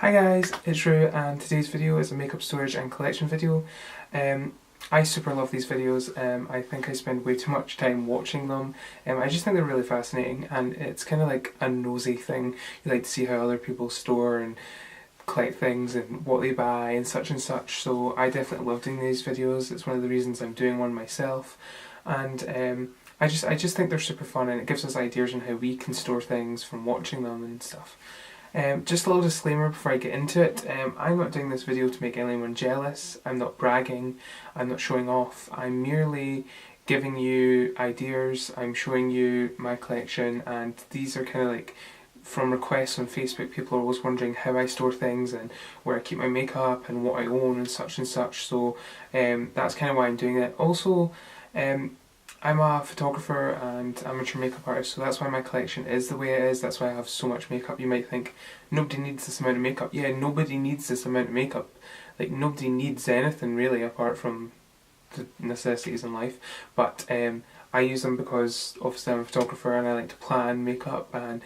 Hi guys, it's Rue and today's video is a makeup storage and collection video. I super love these videos. I think I spend way too much time watching them. I just think they're really fascinating, and it's kind of like a nosy thing. You like to see how other people store and collect things and what they buy and such, so I definitely love doing these videos. It's one of the reasons I'm doing one myself, and I just think they're super fun, and it gives us ideas on how we can store things from watching them and stuff. Just a little disclaimer before I get into it, I'm not doing this video to make anyone jealous, I'm not bragging, I'm not showing off, I'm merely giving you ideas, I'm showing you my collection, and these are kind of like from requests on Facebook. People are always wondering how I store things and where I keep my makeup and what I own and such, so that's kind of why I'm doing it. Also, I'm a photographer and amateur makeup artist, so that's why my collection is the way it is. That's why I have so much makeup. You might think, nobody needs this amount of makeup. Yeah, nobody needs this amount of makeup. Like, nobody needs anything really apart from the necessities in life. But I use them because obviously I'm a photographer and I like to plan makeup and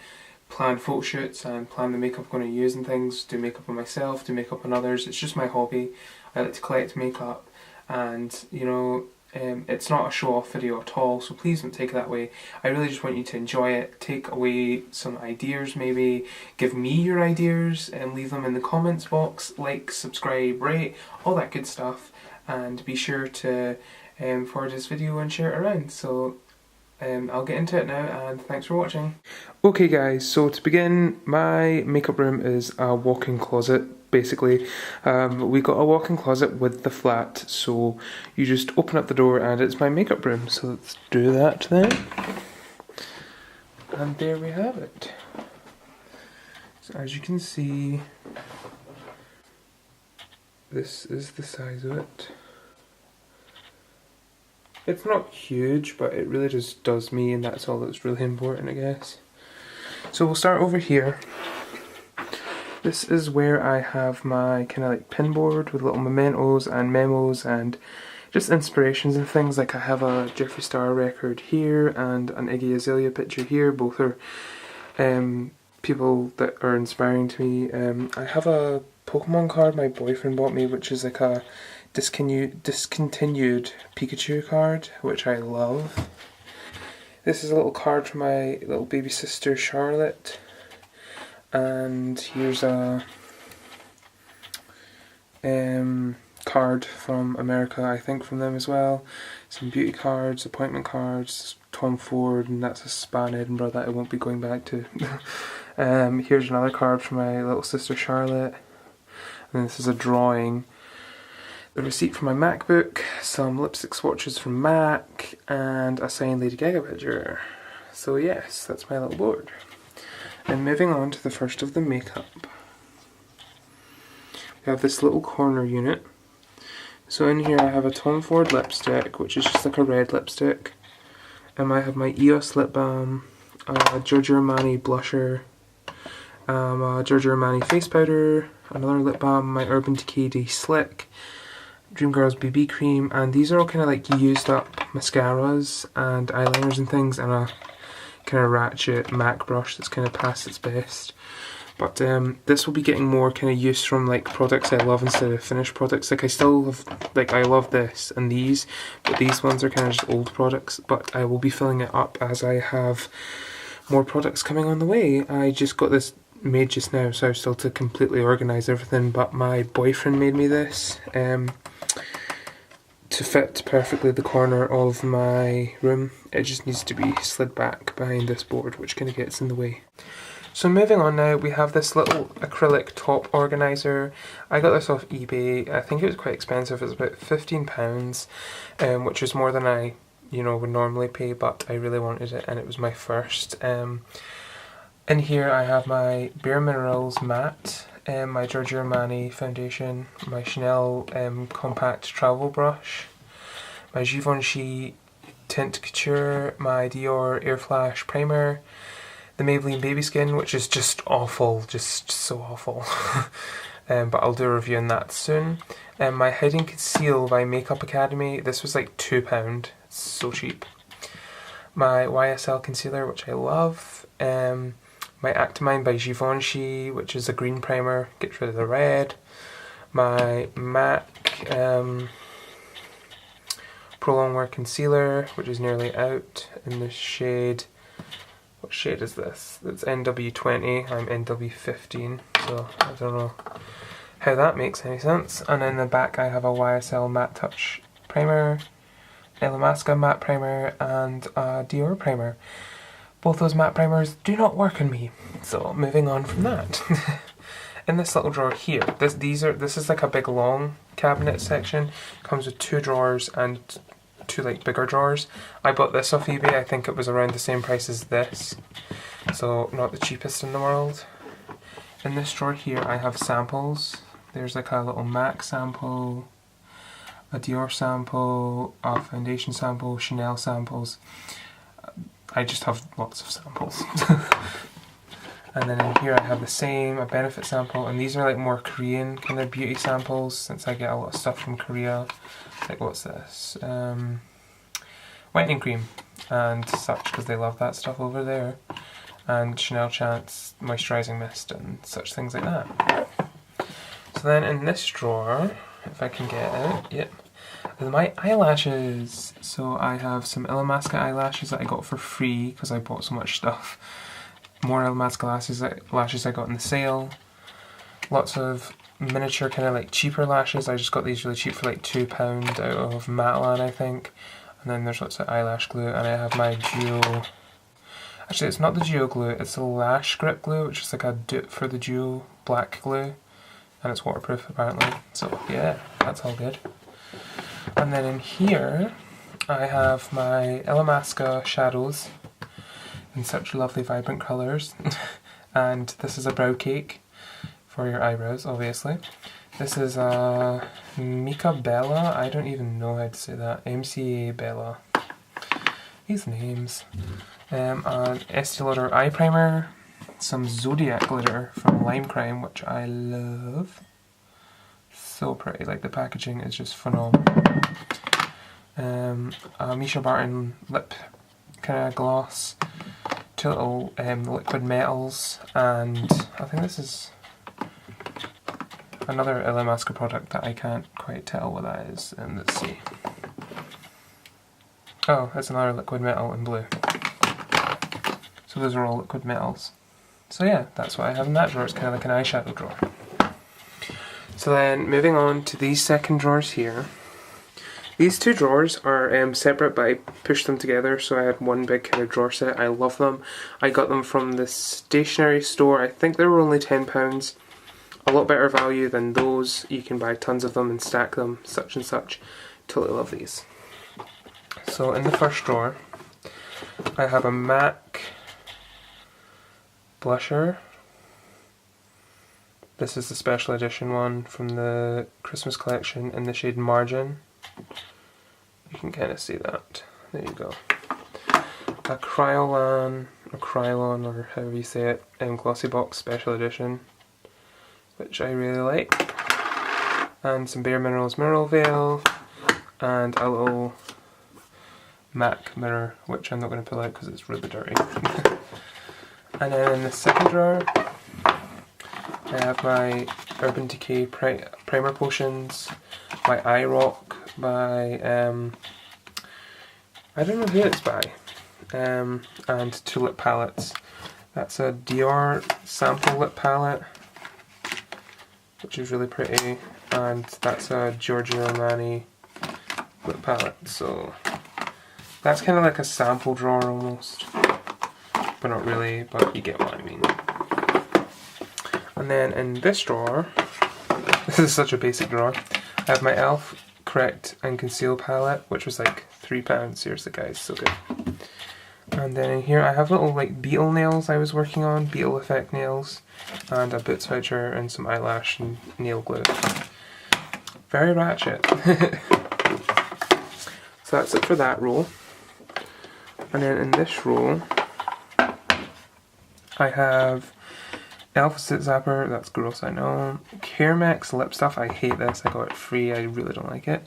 plan photo shoots and plan the makeup I'm going to use and things, do makeup on myself, do makeup on others. It's just my hobby. I like to collect makeup, and you know, it's not a show-off video at all, so please don't take it that way. I really just want you to enjoy it, take away some ideas maybe, give me your ideas and leave them in the comments box, like, subscribe, rate, all that good stuff, and be sure to forward this video and share it around. So I'll get into it now, and thanks for watching. Okay guys, so to begin, my makeup room is a walk-in closet. Basically, we got a walk-in closet with the flat, so you just open up the door and it's my makeup room. So let's do that then. And there we have it. So as you can see, this is the size of it. It's not huge, but it really just does me, and that's all that's really important, I guess. So we'll start over here. This is where I have my kind of like pin board with little mementos and memos and just inspirations and things. Like I have a Jeffree Star record here and an Iggy Azalea picture here. Both are people that are inspiring to me. I have a Pokemon card my boyfriend bought me, which is like a discontinued Pikachu card, which I love. This is a little card from my little baby sister Charlotte. And here's a card from America, I think from them as well. Some beauty cards, appointment cards, Tom Ford, and that's a spa in Edinburgh that I won't be going back to. Here's another card from my little sister Charlotte. And this is a drawing. The receipt for my MacBook, some lipstick swatches from MAC, and a signed Lady Gaga picture. So yes, that's my little board. And moving on to the first of the makeup. We have this little corner unit. So in here I have a Tom Ford lipstick, which is just like a red lipstick. And I have my EOS lip balm, a Giorgio Armani blusher, a Giorgio Armani face powder, another lip balm, my Urban Decay Slick, Dreamgirls BB cream, and these are all kind of like used up mascaras and eyeliners and things, and a kind of ratchet MAC brush that's kind of past its best. But this will be getting more kind of use from like products I love instead of finished products. Like I still love, like I love this and these, but these ones are kind of just old products. But I will be filling it up as I have more products coming on the way. I just got this made just now, so I still to completely organise everything, but my boyfriend made me this to fit perfectly the corner of my room. It just needs to be slid back behind this board, which kind of gets in the way. So moving on now, we have this little acrylic top organiser. I got this off eBay. I think it was quite expensive. It was about £15, which is more than I, would normally pay, but I really wanted it, and it was my first. In here I have my Bare Minerals matte, my Giorgio Armani foundation, my Chanel compact travel brush, my Givenchy Tint Couture, my Dior Air Flash primer, the Maybelline Baby Skin, which is just awful, just so awful, but I'll do a review on that soon, my Hide and Conceal by Makeup Academy. This was like £2, it's so cheap. My YSL concealer, which I love, My Actimine by Givenchy, which is a green primer, gets rid of the red. My MAC Pro Longwear Concealer, which is nearly out, in the shade, what shade is this? It's NW20, I'm NW15, so I don't know how that makes any sense. And in the back I have a YSL Matte Touch Primer, Illamasqua Matte Primer, and a Dior Primer. Both those matte primers do not work on me, so moving on from that. In this little drawer here, this is like a big long cabinet section. Comes with 2 drawers and 2 like bigger drawers. I bought this off eBay. I think it was around the same price as this, so not the cheapest in the world. In this drawer here I have samples. There's like a little MAC sample, a Dior sample, a foundation sample, Chanel samples. I just have lots of samples. And then in here I have the same, a Benefit sample, and these are like more Korean kind of beauty samples, since I get a lot of stuff from Korea. Like, what's this? Whitening cream and such, because they love that stuff over there. And Chanel Chance moisturising mist and such things like that. So then in this drawer, if I can get it, yep, are my eyelashes. So I have some Illamasqua eyelashes that I got for free because I bought so much stuff. More Illamasqua lashes I got in the sale. Lots of miniature kind of like cheaper lashes. I just got these really cheap for like £2 out of Matalan, I think. And then there's lots of eyelash glue, and I have my Duo. Actually, it's not the Duo glue, it's the Lash Grip glue, which is like a dupe for the Duo black glue. And it's waterproof apparently. So yeah, that's all good. And then in here I have my Illamasqua shadows in such lovely vibrant colours. And this is a brow cake for your eyebrows, obviously. This is a Mica Bella, I don't even know how to say that, MCA Bella. These names. An Estee Lauder eye primer, some Zodiac glitter from Lime Crime, which I love. So pretty, like the packaging is just phenomenal. A Misha Barton lip kind of gloss, 2 little liquid metals, and I think this is another Illamasqua product that I can't quite tell what that is. Let's see. Oh, it's another liquid metal in blue. So those are all liquid metals. So yeah, that's what I have in that drawer. It's kind of like an eyeshadow drawer. So then, moving on to these second drawers here. These 2 drawers are separate, but I pushed them together, so I had one big kind of drawer set. I love them. I got them from the stationery store. I think they were only £10. A lot better value than those. You can buy tons of them and stack them, such and such. Totally love these. So in the first drawer, I have a MAC blusher. This is the special edition one from the Christmas collection in the shade Margin. You can kind of see that. There you go. A Kryolan, or however you say it, Glossy Box special edition, which I really like. And some Bare Minerals Mineral Veil, and a little MAC mirror, which I'm not going to pull out because it's really dirty. And then in the second drawer, I have my Urban Decay primer potions, my Eye Rock by, I don't know who it's by, and 2 lip palettes. That's a Dior sample lip palette, which is really pretty, and that's a Giorgio Armani lip palette. So that's kind of like a sample drawer almost, but not really, but you get what I mean. And then in this drawer, this is such a basic drawer, I have my e.l.f. Correct and Conceal palette, which was like £3. Seriously guys, so good. And then in here I have little like beetle nails I was working on, beetle effect nails, and a Boots voucher and some eyelash and nail glue. Very ratchet. So that's it for that roll. And then in this roll I have e.l.f. Sit Zapper, that's gross I know. Carmex lip stuff, I hate this, I got it free, I really don't like it.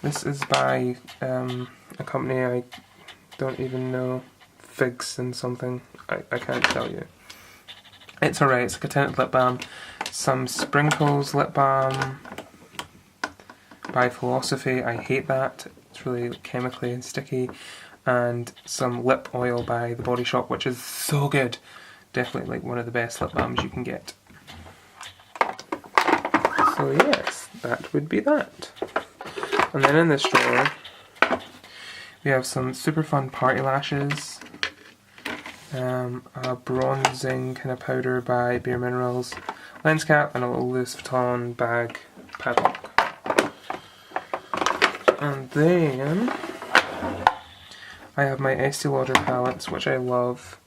This is by a company I don't even know, Figs and something, I can't tell you. It's alright, it's like a tinted lip balm. Some Sprinkles lip balm by Philosophy, I hate that. It's really chemically and sticky. And some lip oil by The Body Shop, which is so good. Definitely like one of the best lip balms you can get. So yes, that would be that. And then in this drawer, we have some super fun party lashes. A bronzing kind of powder by Bare Minerals, lens cap, and a little Louis Vuitton bag padlock. And then I have my Estee Lauder palettes, which I love.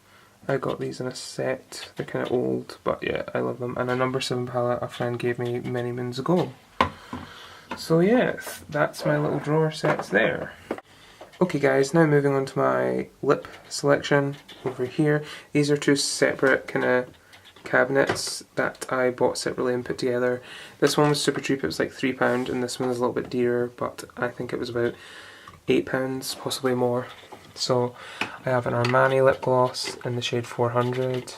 I got these in a set. They're kind of old, but yeah, I love them. And a number 7 palette a friend gave me many moons ago. So yes, that's my little drawer sets there. Okay guys, now moving on to my lip selection over here. These are 2 separate kind of cabinets that I bought separately and put together. This one was super cheap, it was like £3, and this one is a little bit dearer, but I think it was about £8, possibly more. So I have an Armani lip gloss in the shade 400,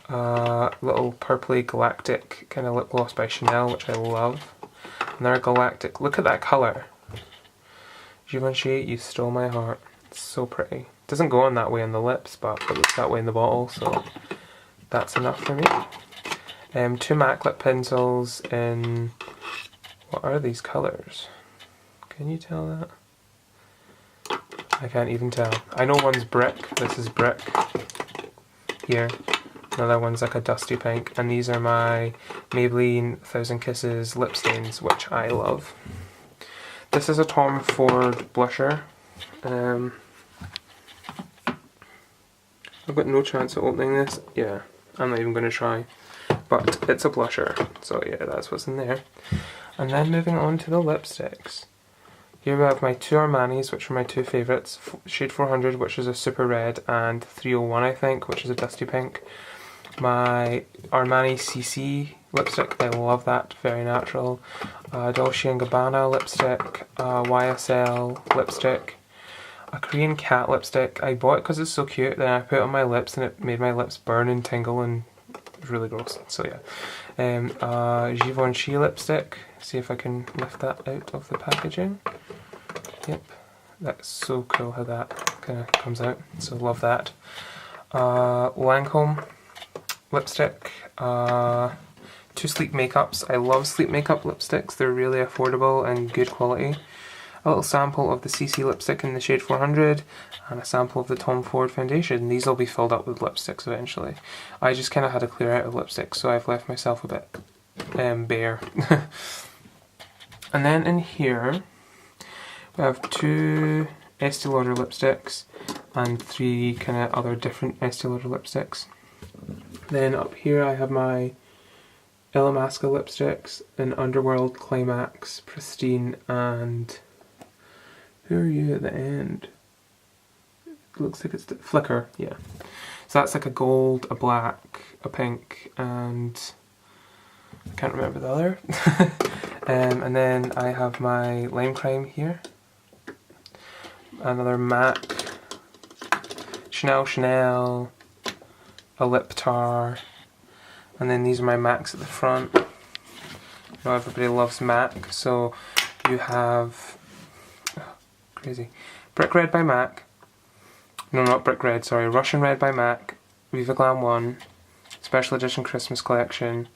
little purpley galactic kind of lip gloss by Chanel, which I love. And they're galactic, look at that colour! Givenchy, you stole my heart. It's so pretty. It doesn't go on that way on the lips, but it looks that way in the bottle, so that's enough for me. 2 MAC lip pencils in... what are these colours? Can you tell that? I can't even tell. I know one's brick, this is brick. Here. Another one's like a dusty pink, and these are my Maybelline 1000 Kisses lip stains, which I love. This is a Tom Ford blusher. I've got no chance of opening this. Yeah, I'm not even going to try. But it's a blusher, so yeah, that's what's in there. And then moving on to the lipsticks. Here we have my 2 Armanis, which are my 2 favourites. Shade 400, which is a super red, and 301, I think, which is a dusty pink. My Armani CC lipstick, I love that, very natural. Dolce & Gabbana lipstick, YSL lipstick, a Korean cat lipstick. I bought it because it's so cute, then I put it on my lips and it made my lips burn and tingle and it was really gross, so yeah. Givenchy lipstick, see if I can lift that out of the packaging. Yep, that's so cool how that kind of comes out, so love that. Lancome lipstick, 2 Sleep Makeups. I love Sleep Makeup lipsticks, they're really affordable and good quality. A little sample of the CC lipstick in the shade 400, and a sample of the Tom Ford foundation. These will be filled up with lipsticks eventually. I just kind of had to clear out of lipsticks, so I've left myself a bit bare. And then in here, we have 2 Estee Lauder lipsticks, and 3 kind of other different Estee Lauder lipsticks. Then up here I have my Illamasqua lipsticks in Underworld, Climax, Pristine, and who are you at the end? It looks like it's the Flicker, yeah. So that's like a gold, a black, a pink, and I can't remember the other. And then I have my Lime Crime here. Another MAC, Chanel, a lip tar, and then these are my MACs at the front. You know, everybody loves MAC, so you have crazy Brick Red by MAC. No, not Brick Red, sorry, Russian Red by MAC, Viva Glam 1, Special Edition Christmas Collection.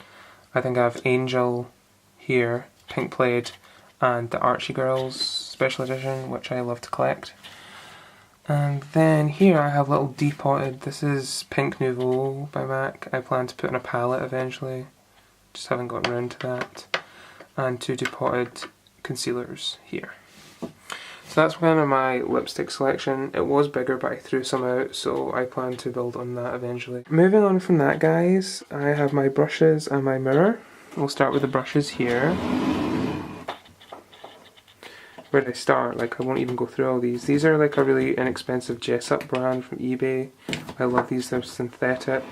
I think I have Angel here, Pink Plaid, and the Archie Girls Special Edition, which I love to collect. And then here I have little depotted, this is Pink Nouveau by MAC. I plan to put in a palette eventually, just haven't gotten around to that. And 2 depotted concealers here. So that's kind of my lipstick selection. It was bigger, but I threw some out, so I plan to build on that eventually. Moving on from that, guys, I have my brushes and my mirror. We'll start with the brushes here. Where do I start? Like, I won't even go through all these. These are like a really inexpensive Jessup brand from eBay. I love these, they're synthetic.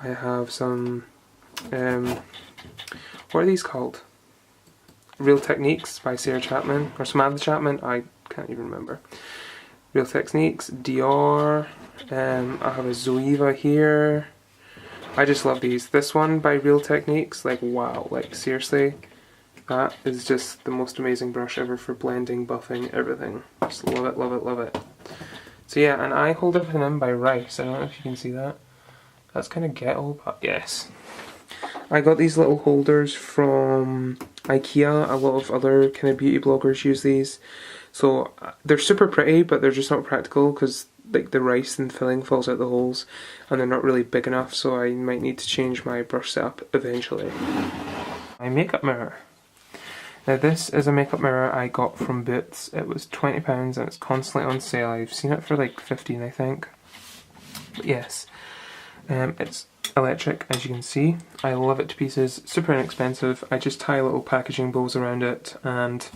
I have some, what are these called? Real Techniques by Sarah Chapman, or Samantha Chapman, I can't even remember. Real Techniques, Dior, I have a Zoeva here, I just love these. This one by Real Techniques, like wow, like seriously, that is just the most amazing brush ever for blending, buffing, everything. Just love it, love it, love it. So yeah, and I hold everything in by rice. I don't know if you can see that. That's kind of ghetto, but yes. I got these little holders from IKEA. A lot of other kind of beauty bloggers use these. So they're super pretty, but they're just not practical because like the rice and filling falls out the holes and they're not really big enough, so I might need to change my brush setup eventually. My makeup mirror. Now this is a makeup mirror I got from Boots. It was £20 and it's constantly on sale. I've seen it for like 15 I think. But yes, it's electric as you can see. I love it to pieces, super inexpensive. I just tie little packaging bows around it and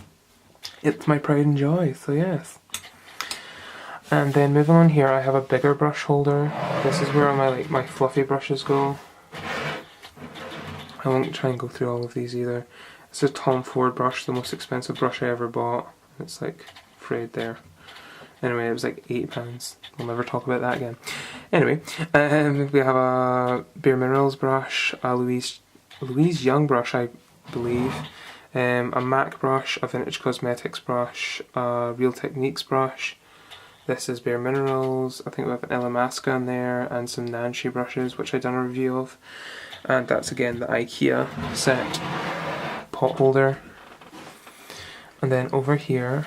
it's my pride and joy, so yes. And then moving on here, I have a bigger brush holder. This is where all my fluffy brushes go. I won't try and go through all of these either. It's a Tom Ford brush, the most expensive brush I ever bought. It's like frayed there. Anyway, it was like £8. We'll never talk about that again. Anyway, we have a Bare Minerals brush, a Louise Young brush, I believe, a MAC brush, a Vintage Cosmetics brush, a Real Techniques brush. This is Bare Minerals. I think we have an Illamasqua in there and some Nancy brushes, which I've done a review of. And that's again the IKEA set pot holder. And then over here,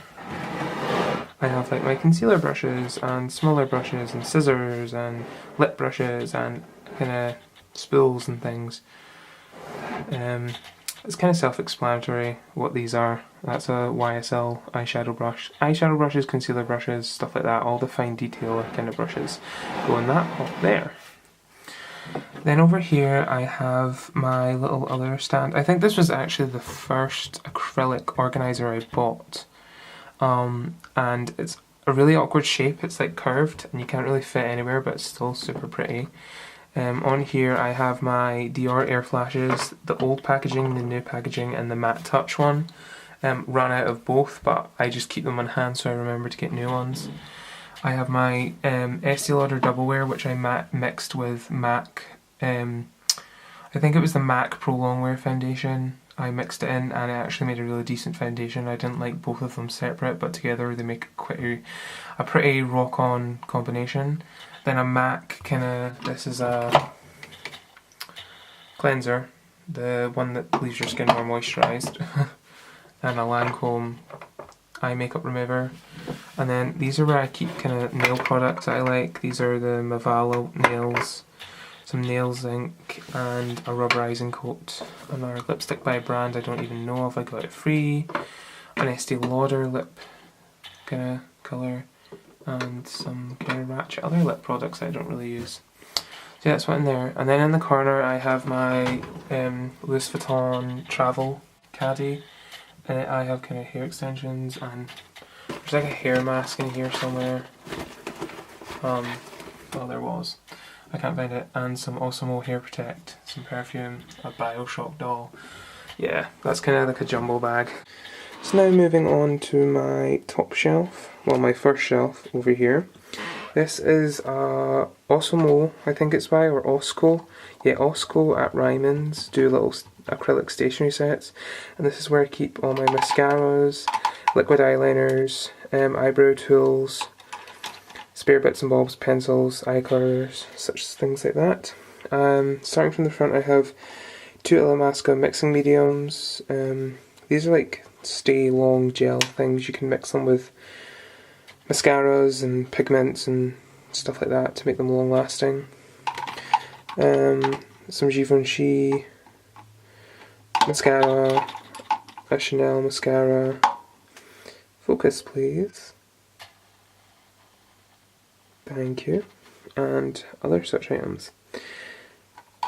I have like my concealer brushes and smaller brushes and scissors and lip brushes and kind of spools and things. It's kind of self-explanatory what these are. That's a YSL eyeshadow brush. Eyeshadow brushes, concealer brushes, stuff like that. All the fine detail kind of brushes go in that pot there. Then over here I have my little other stand. I think this was actually the first acrylic organizer I bought. And it's a really awkward shape. It's like curved and you can't really fit anywhere, but it's still super pretty. On here I have my Dior Air Flashes, the old packaging, the new packaging, and the matte touch one. Run out of both, but I just keep them on hand so I remember to get new ones. I have my Estee Lauder Double Wear, which I mixed with MAC, I think it was the MAC Pro Longwear foundation. I mixed it in and it actually made a really decent foundation. I didn't like both of them separate, but together they make quite a pretty rock-on combination. Then a MAC this is a cleanser, the one that leaves your skin more moisturised, and a Lancome eye makeup remover. And then these are where I keep kind of nail products that I like. These are the Movalo nails, some nails ink, and a rubberizing coat. Another lipstick by a brand I don't even know of, I got it free. An Estee Lauder lip kind of colour, and some kind of ratchet other lip products I don't really use. So yeah, that's what in there. And then in the corner I have my Louis Vuitton travel caddy. I have kind of hair extensions, and there's like a hair mask in here somewhere. Well, there was. I can't find it. And some Osmo Hair Protect, some perfume, a Bioshock doll. Yeah, that's kind of like a jumbo bag. So now moving on to my top shelf, well my first shelf over here. This is Osmo, I think it's by, or Osco. Yeah, Osco at Ryman's do little acrylic stationery sets, and this is where I keep all my mascaras, liquid eyeliners, eyebrow tools, spare bits and bobs, pencils, eye colours, such things like that. Starting from the front I have two Illamasqua mixing mediums. These are like stay long gel things. You can mix them with mascaras and pigments and stuff like that to make them long lasting. Some Givenchy mascara, a Chanel mascara. Focus please. Thank you. And other such items.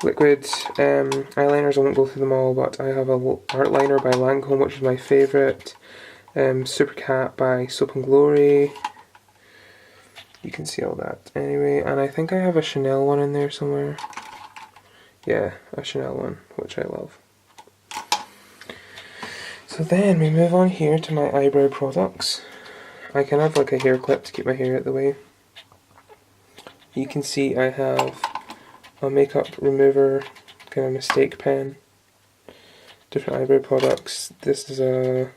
Liquid eyeliners, I won't go through them all, but I have a art liner by Lancome, which is my favourite. Super Cat by Soap and Glory. You can see all that. Anyway, and I think I have a Chanel one in there somewhere. Yeah, a Chanel one, which I love. So then we move on here to my eyebrow products. I can have like a hair clip to keep my hair out of the way. You can see I have a makeup remover, kind of mistake pen, different eyebrow products. This is a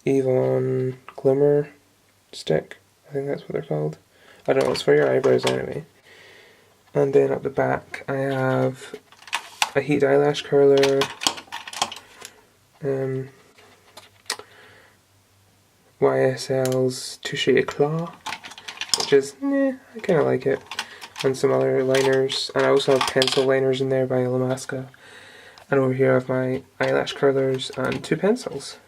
Avon Glimmer stick, I think that's what they're called. I don't know, it's for your eyebrows anyway. And then at the back I have a heat eyelash curler, YSL's Touche Eclat, which is, I kind of like it, and some other liners, and I also have pencil liners in there by Illamasqua. And over here I have my eyelash curlers and 2 pencils.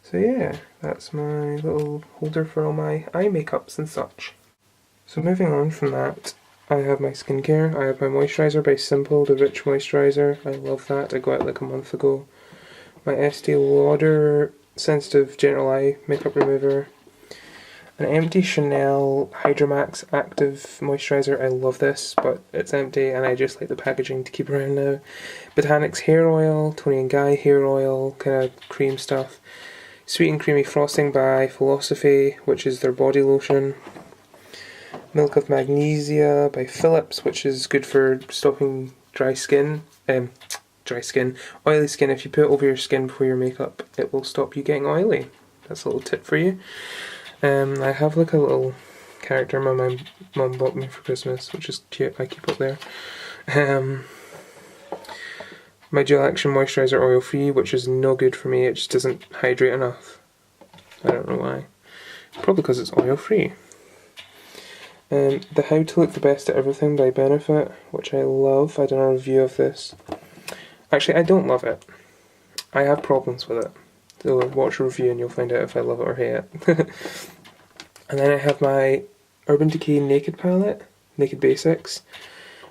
So yeah, that's my little holder for all my eye makeups and such. So moving on from that, I have my skincare. I have my moisturiser by Simple, the Rich Moisturiser. I love that, I got it like a month ago. My Estee Lauder Sensitive Gentle Eye Makeup Remover. An empty Chanel Hydromax Active Moisturiser. I love this, but it's empty and I just like the packaging to keep around now. Botanics Hair Oil, Toni & Guy Hair Oil, kind of cream stuff. Sweet and Creamy Frosting by Philosophy, which is their body lotion. Milk of Magnesia by Philips, which is good for stopping oily skin. If you put it over your skin before your makeup, it will stop you getting oily. That's a little tip for you. I have like a little character my mum bought me for Christmas, which is cute, I keep up there. My Gel Action Moisturiser Oil Free, which is no good for me, it just doesn't hydrate enough. I don't know why. Probably because it's oil free. The How to Look the Best at Everything by Benefit, which I love. I did a review of this. Actually, I don't love it. I have problems with it. So watch a review and you'll find out if I love it or hate it. And then I have my Urban Decay Naked Palette, Naked Basics,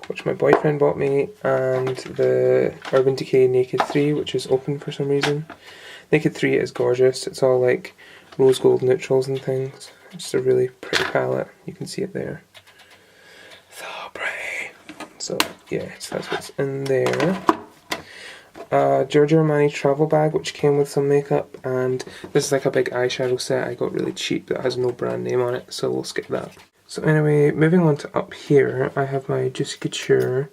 which my boyfriend bought me, and the Urban Decay Naked 3, which is open for some reason. Naked 3 is gorgeous. It's all like rose gold neutrals and things. It's just a really pretty palette. You can see it there. So pretty. So yeah, so that's what's in there. Giorgio Armani travel bag, which came with some makeup, and this is like a big eyeshadow set I got really cheap that has no brand name on it, so we'll skip that. So anyway, moving on to up here, I have my Juicy Couture.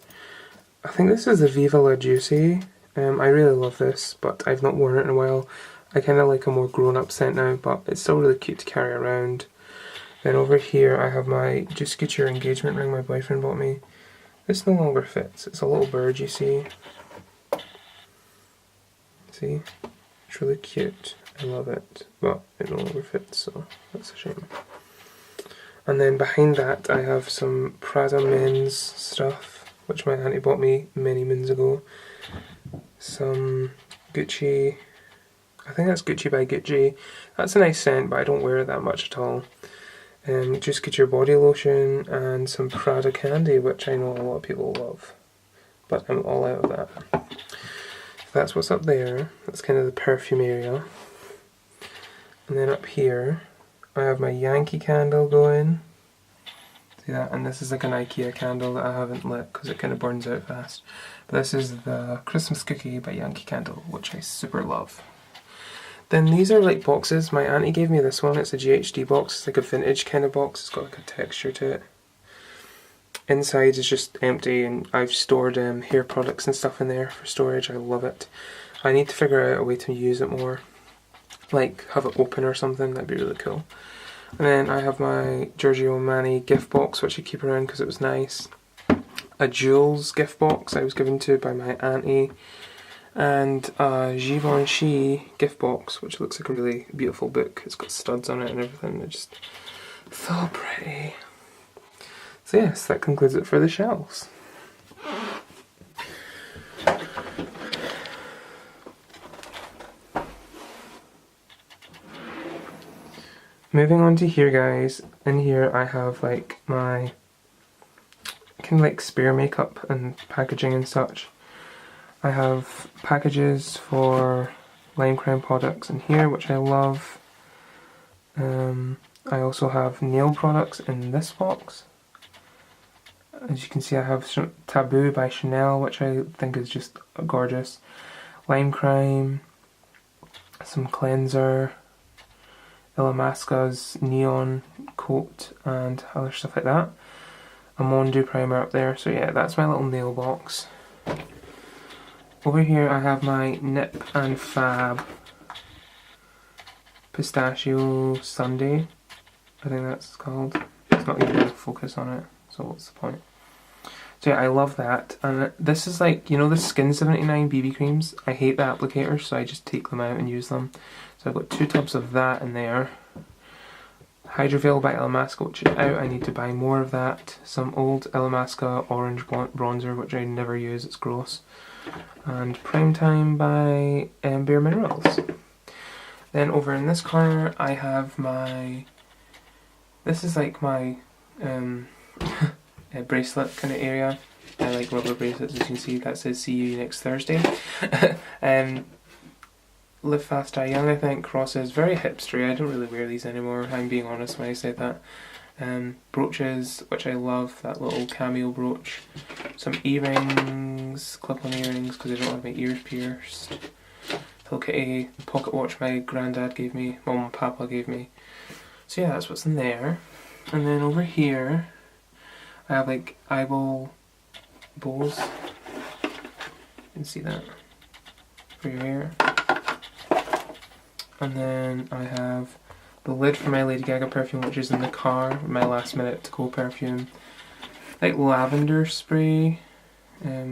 I think this is the Viva La Juicy. I really love this, but I've not worn it in a while. I kind of like a more grown-up scent now, but it's still really cute to carry around. Then over here I have my Juicy Couture engagement ring my boyfriend bought me. This no longer fits. It's a little bird, you see. See? It's really cute. I love it. But it no longer fits, so that's a shame. And then behind that I have some Prada men's stuff, which my auntie bought me many moons ago. Some Gucci, I think that's Gucci by Gucci. That's a nice scent, but I don't wear it that much at all. Just Couture body lotion and some Prada candy, which I know a lot of people love. But I'm all out of that. That's what's up there. That's kind of the perfume area. And then up here I have my Yankee candle going. See that? And this is like an IKEA candle that I haven't lit because it kind of burns out fast. But this is the Christmas Cookie by Yankee Candle, which I super love. Then these are like boxes. My auntie gave me this one. It's a GHD box. It's like a vintage kind of box. It's got like a texture to it. Inside is just empty, and I've stored hair products and stuff in there for storage. I love it. I need to figure out a way to use it more. Like have it open or something. That'd be really cool. And then I have my Giorgio Armani gift box, which I keep around because it was nice. A Jules gift box I was given to by my auntie. And a Givenchy gift box, which looks like a really beautiful book. It's got studs on it and everything. It's just so pretty. So yes, that concludes it for the shelves. Moving on to here, guys. In here I have like my kind of like spare makeup and packaging and such. I have packages for Lime Crime products in here, which I love. I also have nail products in this box. As you can see, I have some Taboo by Chanel, which I think is just gorgeous. Lime Crime, some cleanser, Illamasqua's neon coat, and other stuff like that. a Mondu primer up there. So yeah, that's my little nail box. Over here I have my Nip and Fab Pistachio Sundae, I think that's called. It's not even going to focus on it, so what's the point? So yeah, I love that. And this is like, you know the Skin 79 BB creams? I hate the applicators, so I just take them out and use them. So I've got 2 tubs of that in there. Hydroveil by Illamasqua, which is out. I need to buy more of that. Some old Illamasqua orange bronzer, which I never use, it's gross. And Prime Time by Bare Minerals. Then over in this corner I have my, this is like my bracelet kind of area. I like rubber bracelets, as you can see, that says see you next Thursday. Live Fast Die Young, I think, crosses, very hipstery. I don't really wear these anymore, I'm being honest when I say that. Brooches, which I love, that little cameo brooch. Some earrings, clip-on earrings, because I don't have my ears pierced. Hello Kitty pocket watch my granddad gave me, Mum and Papa gave me. So yeah, that's what's in there. And then over here, I have like eyeball bows. You can see that for your hair. And then I have the lid for my Lady Gaga perfume, which is in the car, my last minute to go perfume. Like lavender spray,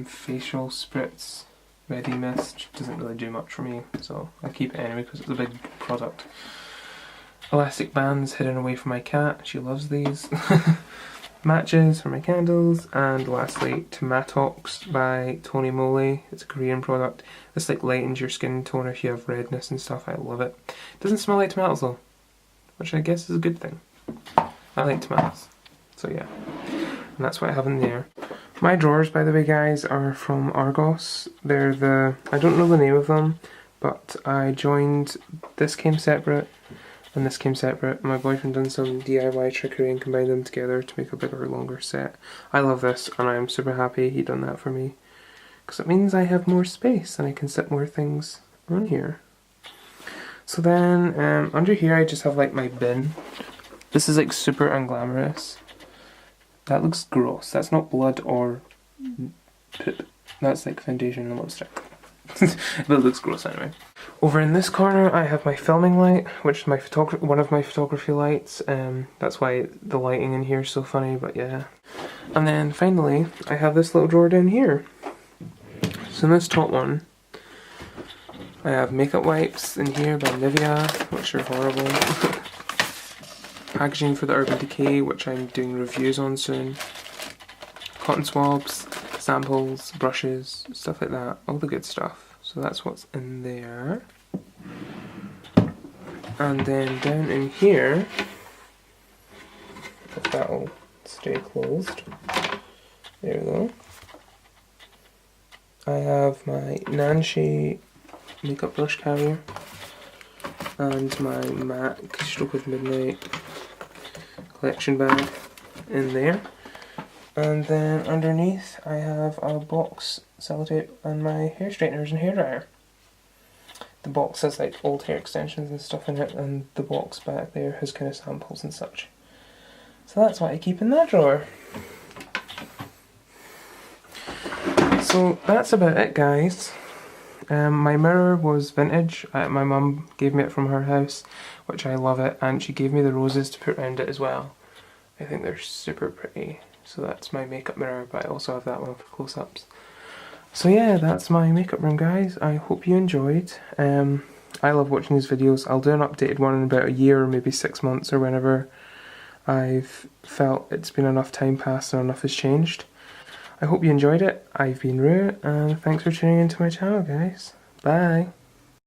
facial spritz, ready mist, doesn't really do much for me, so I keep it anyway because it's a big product. Elastic bands hidden away from my cat, she loves these. Matches for my candles, and lastly Tomatox by Tony Moly. It's a Korean product. This like lightens your skin tone if you have redness and stuff. I love it. It doesn't smell like tomatoes though, which I guess is a good thing. I like tomatoes. So yeah, and that's what I have in there. My drawers, by the way guys, are from Argos. They're the, I don't know the name of them, but I joined, this came separate and this came separate. My boyfriend done some DIY trickery and combined them together to make a bigger, longer set. I love this and I'm super happy he done that for me, because it means I have more space and I can set more things on here. So then under here I just have like my bin. This is like super unglamorous. That looks gross. That's not blood or poop. That's like foundation and lipstick. But it looks gross anyway. Over in this corner I have my filming light, which is my one of my photography lights. That's why the lighting in here is so funny, but yeah. And then finally I have this little drawer down here. So in this top one I have makeup wipes in here by Nivea, which are horrible. Packaging for the Urban Decay, which I'm doing reviews on soon. Cotton swabs, samples, brushes, stuff like that, all the good stuff. So that's what's in there. And then down in here, if that'll stay closed, there we go. I have my Nancy makeup brush carrier and my MAC Stroke of Midnight collection bag in there. And then underneath I have a box sellotape and my hair straighteners and hairdryer. The box has like old hair extensions and stuff in it, and the box back there has kind of samples and such. So that's what I keep in that drawer. So that's about it guys. My mirror was vintage. My mum gave me it from her house, which I love it, and she gave me the roses to put around it as well. I think they're super pretty. So that's my makeup mirror, but I also have that one for close-ups. So yeah, that's my makeup room guys. I hope you enjoyed. I love watching these videos. I'll do an updated one in about a year or maybe 6 months or whenever I've felt it's been enough time passed and enough has changed. I hope you enjoyed it. I've been Rue, and thanks for tuning into my channel guys. Bye!